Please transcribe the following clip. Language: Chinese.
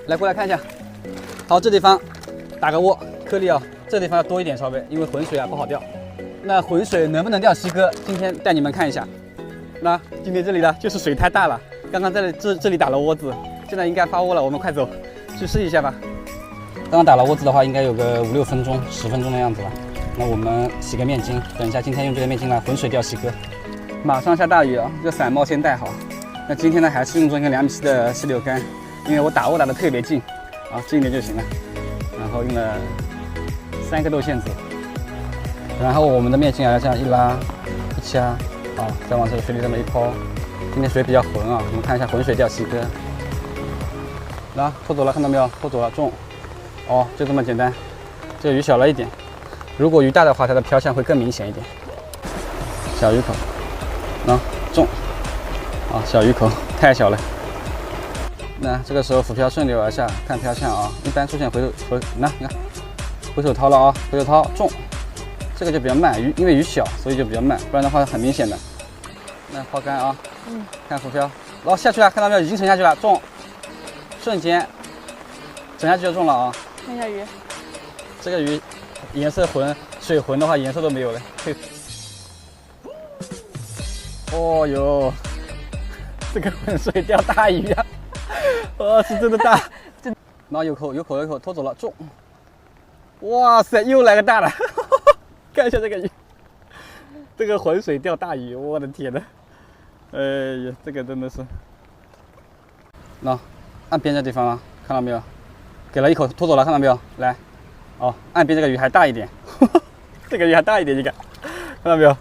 来过来看一下。好，这地方打个窝，颗粒啊，这地方要多一点稍微，因为浑水啊不好钓。那浑水能不能钓西哥？今天带你们看一下。那今天这里呢，就是水太大了，刚刚在这里打了窝子，现在应该发窝了，我们快走去试一下吧。刚刚打了窝子的话，应该有个5、6分钟、10分钟的样子了。那我们洗个面巾，等一下今天用这个面巾来浑水钓西哥。马上下大雨啊，这个伞帽先戴好。那今天呢，还是用中一根2米7的溪流竿，因为我打窝打得特别近啊，近一点就行了。然后用了3个豆线子，然后我们的面巾啊，这样一拉一掐，啊，再往这个水里这么一抛。今天水比较浑啊，我们看一下浑水钓西哥。来，拖走了，看到没有？拖走了，中。哦，就这么简单。这个鱼小了一点，如果鱼大的话，它的漂向会更明显一点。小鱼口，能中。啊，小鱼口太小了。那这个时候浮漂顺流而下，看漂向啊，一般出现你看，回手掏了啊，回手掏中，这个就比较慢，因为鱼小，所以就比较慢，不然的话很明显的。那抛竿啊，看浮漂，然后下去了，看到没有？已经沉下去了，中，瞬间沉下去就中了啊。看一下鱼，这个鱼颜色浑，水浑的话颜色都没有了。哦哟。这个浑水钓大鱼啊！哦，是真的大，然后有口，拖走了，中！哇塞，又来个大的，看一下这个鱼，这个浑水钓大鱼，我的天呐！哎呀，这个真的是，那岸边这地方啊，看到没有？给了一口，拖走了，看到没有？来，哦，岸边这个鱼还大一点，这个鱼还大一点，你看，看到没有？